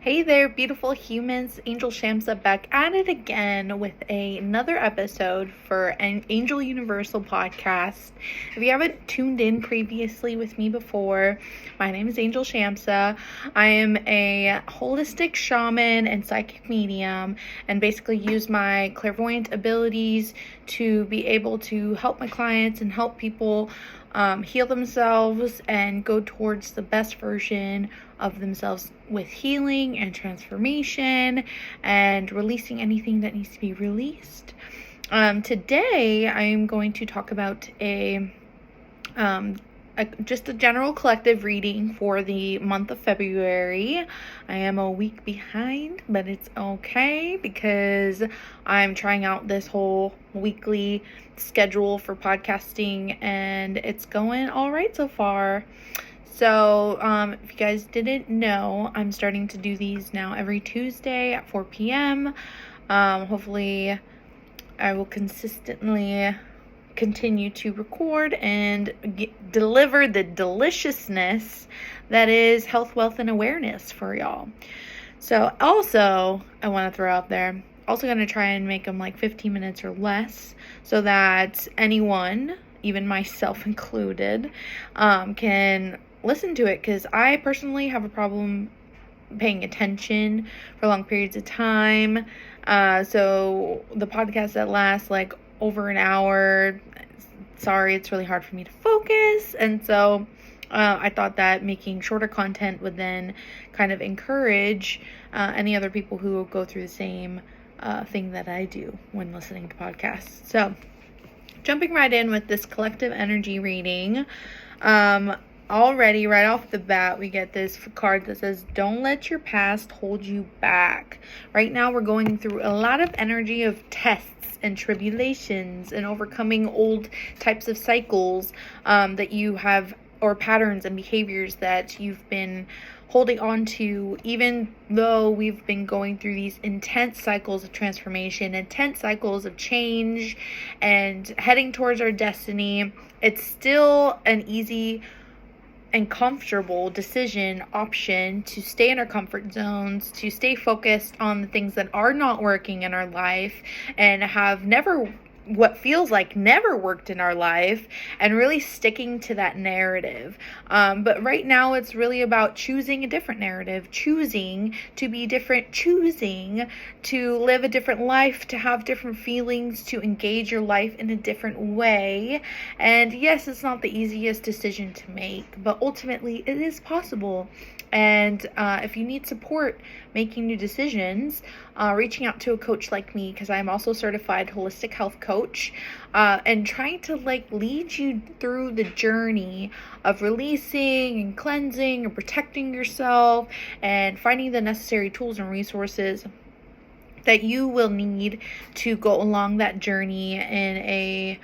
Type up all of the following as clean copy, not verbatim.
Hey there, beautiful humans. Angel Shamsa back at it again with another episode for an Angel Universal podcast. If you haven't tuned in previously with me before, my name is Angel Shamsa. I am a holistic shaman and psychic medium, and basically use my clairvoyant abilities to be able to help my clients and help people heal themselves and go towards the best version of themselves with healing and transformation and releasing anything that needs to be released. Today, I am going to talk about just a general collective reading for the month of February. I am a week behind, but it's okay because I'm trying out this whole weekly schedule for podcasting and it's going all right so far. So, if you guys didn't know, I'm starting to do these now every Tuesday at 4 p.m. Hopefully, I will consistently continue to record and deliver the deliciousness that is health, wealth, and awareness for y'all. So, also, I want to throw out there, also going to try and make them like 15 minutes or less so that anyone, even myself included, can listen to it, because I personally have a problem paying attention for long periods of time. So the podcasts that last like over an hour, sorry, it's really hard for me to focus. And so I thought that making shorter content would then kind of encourage any other people who will go through the same thing that I do when listening to podcasts. So jumping right in with this collective energy reading, already right off the bat, we get this card that says, don't let your past hold you back. Right now, we're going through a lot of energy of tests and tribulations and overcoming old types of cycles that you have, or patterns and behaviors that you've been holding on to, even though we've been going through these intense cycles of transformation, intense cycles of change and heading towards our destiny. It's still an easy and comfortable option to stay in our comfort zones, to stay focused on the things that are not working in our life and have what feels like never worked in our life, and really sticking to that narrative. But right now it's really about choosing a different narrative, choosing to be different, choosing to live a different life, to have different feelings, to engage your life in a different way. And yes, it's not the easiest decision to make, but ultimately it is possible. And if you need support making new decisions, reaching out to a coach like me, because I'm also certified holistic health coach, and trying to lead you through the journey of releasing and cleansing and protecting yourself and finding the necessary tools and resources that you will need to go along that journey in a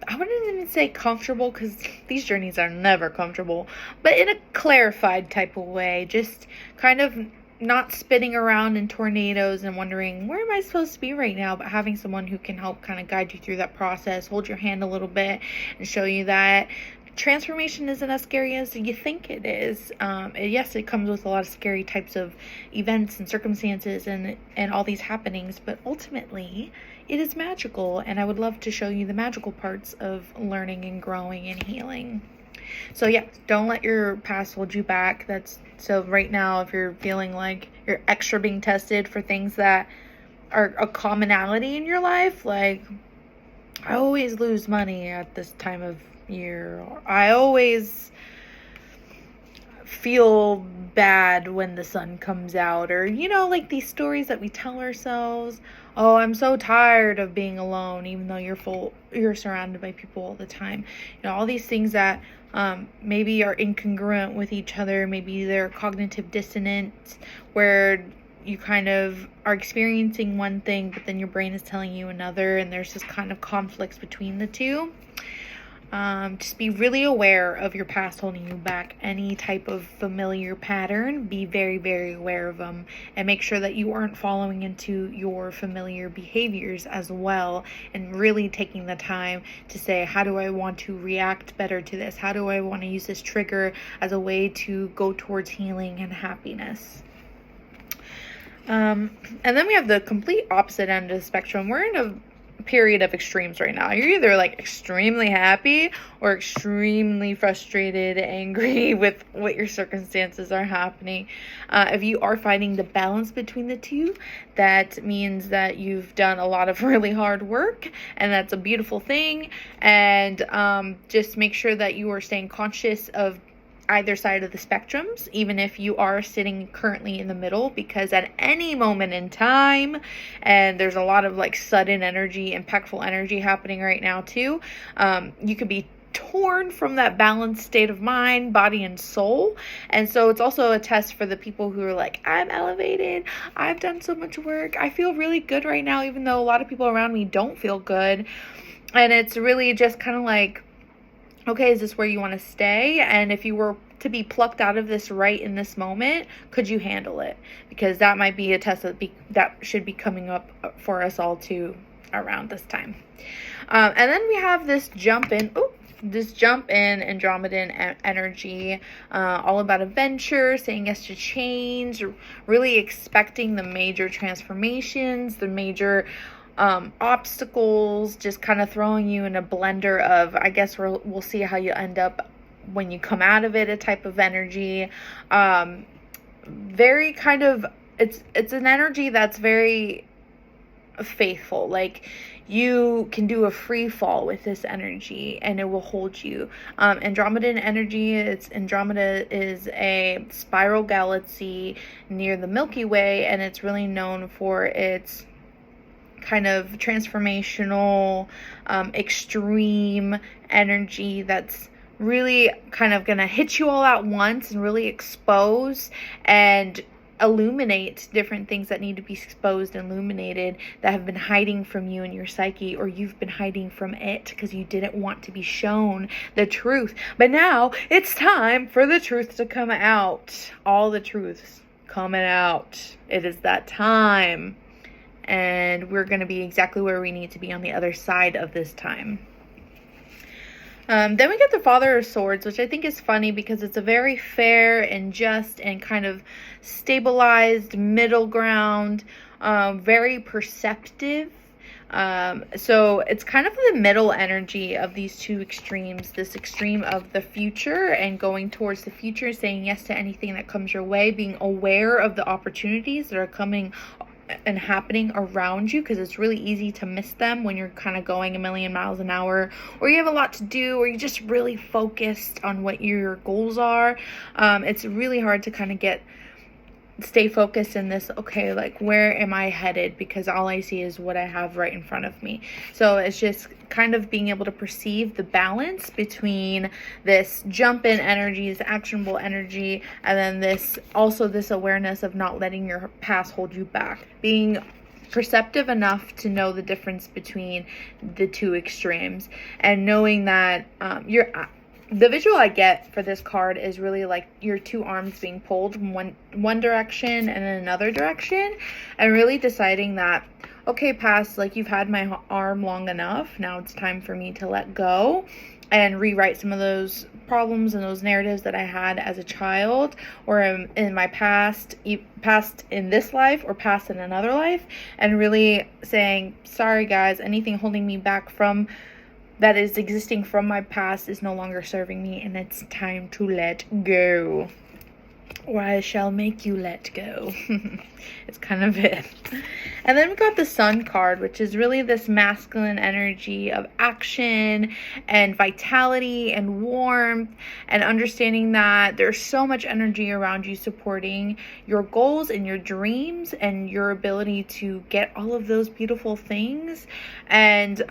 I wouldn't even say comfortable, because these journeys are never comfortable, but in a clarified type of way, just kind of not spinning around in tornadoes and wondering, where am I supposed to be right now? But having someone who can help kind of guide you through that process, hold your hand a little bit, and show you that transformation isn't as scary as you think it is. Yes, it comes with a lot of scary types of events and circumstances and all these happenings, but ultimately it is magical, and I would love to show you the magical parts of learning and growing and healing. So yeah, don't let your past hold you back. So right now, if you're feeling like you're extra being tested for things that are a commonality in your life, like, I always lose money at this time of year, or I always feel bad when the sun comes out, or these stories that we tell ourselves. Oh, I'm so tired of being alone, even though you're surrounded by people all the time. All these things that maybe are incongruent with each other. Maybe they're cognitive dissonance, where you kind of are experiencing one thing, but then your brain is telling you another, and there's this kind of conflicts between the two. Just be really aware of your past holding you back. Any type of familiar pattern, be very, very aware of them, and make sure that you aren't following into your familiar behaviors as well, and really taking the time to say, how do I want to react better to this? How do I want to use this trigger as a way to go towards healing and happiness? And then we have the complete opposite end of the spectrum. We're in a period of extremes right now. You're either like extremely happy or extremely frustrated, angry with what your circumstances are happening. If you are finding the balance between the two, that means that you've done a lot of really hard work, and that's a beautiful thing. And just make sure that you are staying conscious of either side of the spectrums, even if you are sitting currently in the middle, because at any moment in time, and there's a lot of like sudden energy, impactful energy happening right now too, you could be torn from that balanced state of mind, body, and soul. And so it's also a test for the people who are like, I'm elevated, I've done so much work, I feel really good right now, even though a lot of people around me don't feel good. And it's really just kind of like, okay, is this where you want to stay? And if you were to be plucked out of this right in this moment, could you handle it? Because that might be a test that should be coming up for us all too around this time. And then we have this jump in Andromedan energy, all about adventure, saying yes to change, really expecting the major transformations, the major obstacles, just kind of throwing you in a blender of, I guess we'll see how you end up when you come out of it, a type of energy. Very kind of, it's an energy that's very faithful. Like, you can do a free fall with this energy and it will hold you. Andromedan energy, Andromeda is a spiral galaxy near the Milky Way, and it's really known for its kind of transformational, extreme energy that's really kind of gonna hit you all at once and really expose and illuminate different things that need to be exposed and illuminated, that have been hiding from you and your psyche, or you've been hiding from it because you didn't want to be shown the truth. But now it's time for the truth to come out. All the truths coming out. It is that time. And we're going to be exactly where we need to be on the other side of this time. Then we get the Father of Swords, which I think is funny because it's a very fair and just and kind of stabilized middle ground, very perceptive. So it's kind of the middle energy of these two extremes, this extreme of the future and going towards the future, saying yes to anything that comes your way, being aware of the opportunities that are coming and happening around you, because it's really easy to miss them when you're kind of going a million miles an hour, or you have a lot to do, or you're just really focused on what your goals are. It's really hard to kind of stay focused in this, okay, like, where am I headed? Because all I see is what I have right in front of me. So it's just kind of being able to perceive the balance between this jump in energy, this actionable energy, and then this awareness of not letting your past hold you back. Being perceptive enough to know the difference between the two extremes, and knowing that the visual I get for this card is really like your two arms being pulled from one direction and then another direction, and really deciding that, okay, past, like, you've had my arm long enough. Now it's time for me to let go and rewrite some of those problems and those narratives that I had as a child, or in my past in this life, or past in another life, and really saying, sorry guys, anything holding me back from that is existing from my past is no longer serving me, and it's time to let go, or I shall make you let go. It's kind of it. And then we got the Sun card, which is really this masculine energy of action and vitality and warmth, and understanding that there's so much energy around you supporting your goals and your dreams and your ability to get all of those beautiful things, and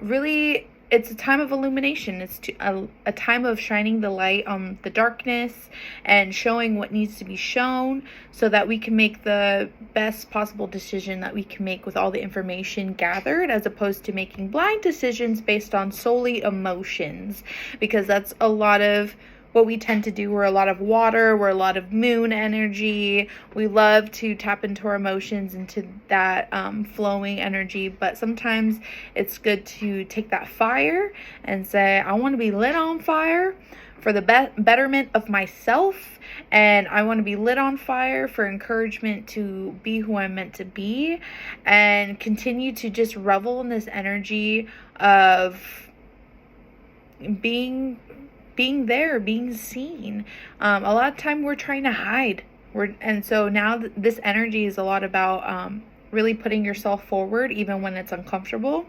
really it's a time of illumination. It's a time of shining the light on the darkness and showing what needs to be shown so that we can make the best possible decision that we can make with all the information gathered, as opposed to making blind decisions based on solely emotions, because that's a lot of what we tend to do. We're a lot of water, we're a lot of moon energy. We love to tap into our emotions, into that flowing energy, but sometimes it's good to take that fire and say, I want to be lit on fire for the betterment of myself, and I want to be lit on fire for encouragement to be who I'm meant to be, and continue to just revel in this energy of being there, being seen. A lot of time we're trying to hide. And so now this energy is a lot about really putting yourself forward even when it's uncomfortable,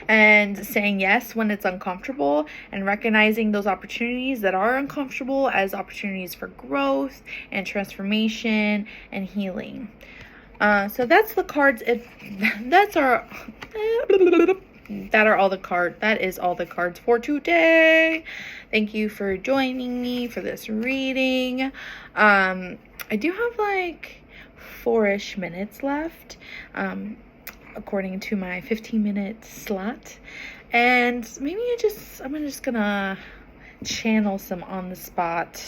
and saying yes when it's uncomfortable, and recognizing those opportunities that are uncomfortable as opportunities for growth and transformation and healing. So that's the cards. That is all the cards for today. Thank you for joining me for this reading. I do have like 4-ish minutes left, according to my 15-minute slot, and maybe I'm just gonna channel some on the spot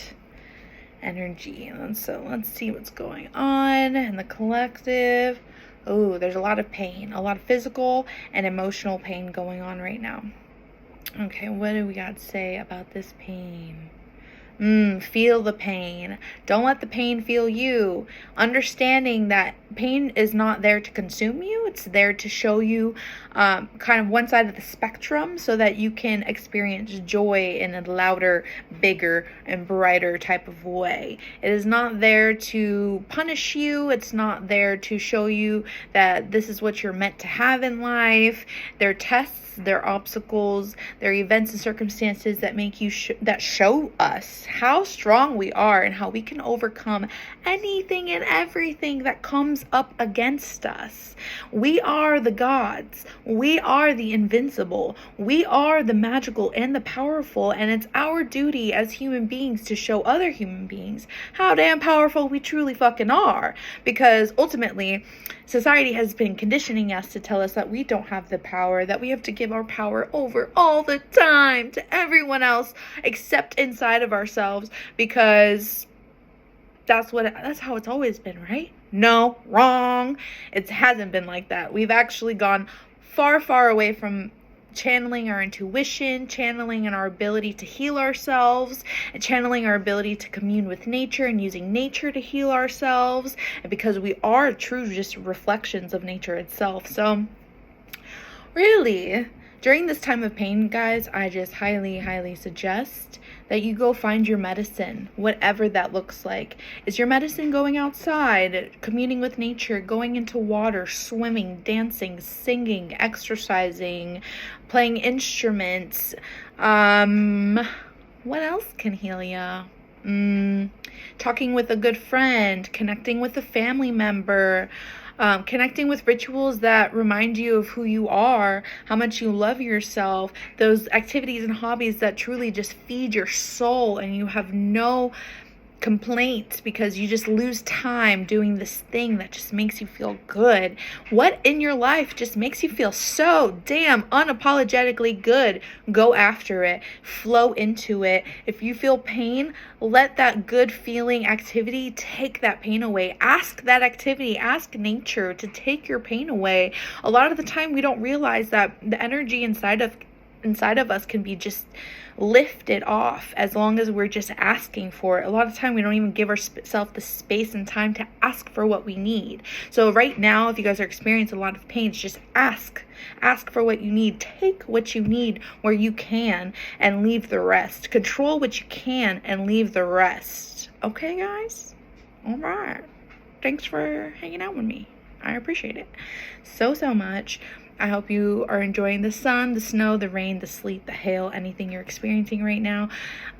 energy. And so let's see what's going on in the collective. Oh, there's a lot of pain, a lot of physical and emotional pain going on right now. Okay, what do we got to say about this pain? Feel the pain. Don't let the pain feel you. Understanding that pain is not there to consume you. It's there to show you kind of one side of the spectrum so that you can experience joy in a louder, bigger, and brighter type of way. It is not there to punish you. It's not there to show you that this is what you're meant to have in life. They're tests, they're obstacles, they're events and circumstances that make you that show us how strong we are and how we can overcome anything and everything that comes up against us. We are the gods. We are the invincible. We are the magical and the powerful, and it's our duty as human beings to show other human beings how damn powerful we truly fucking are, because ultimately society has been conditioning us to tell us that we don't have the power, that we have to give our power over all the time to everyone else except inside of ourselves, because that's how it's always been, right? No, wrong. It hasn't been like that. We've actually gone far, far away from channeling our intuition, channeling in our ability to heal ourselves, and channeling our ability to commune with nature and using nature to heal ourselves, and because we are true just reflections of nature itself. So really, during this time of pain, guys, I just highly, highly suggest that you go find your medicine, whatever that looks like. Is your medicine going outside, communing with nature, going into water, swimming, dancing, singing, exercising, playing instruments? What else can heal ya? Talking with a good friend, connecting with a family member, connecting with rituals that remind you of who you are, how much you love yourself, those activities and hobbies that truly just feed your soul and you have no complaints because you just lose time doing this thing that just makes you feel good. What in your life just makes you feel so damn unapologetically good? Go after it. Flow into it. If you feel pain, let that good feeling activity take that pain away. Ask that activity, ask nature to take your pain away. A lot of the time we don't realize that the energy inside of us can be just lifted off as long as we're just asking for it. A lot of time we don't even give ourselves the space and time to ask for what we need. So right now, if you guys are experiencing a lot of pain, just ask for what you need. Take what you need where you can and leave the rest. Control what you can and leave the rest. Okay, guys? All right. Thanks for hanging out with me. I appreciate it so much. I hope you are enjoying the sun, the snow, the rain, the sleet, the hail, anything you're experiencing right now.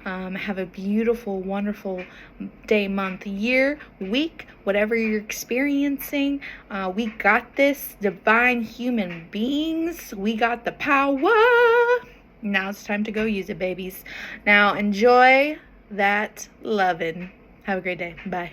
Have a beautiful, wonderful day, month, year, week, whatever you're experiencing. We got this, divine human beings. We got the power. Now it's time to go use it, babies. Now enjoy that loving. Have a great day. Bye.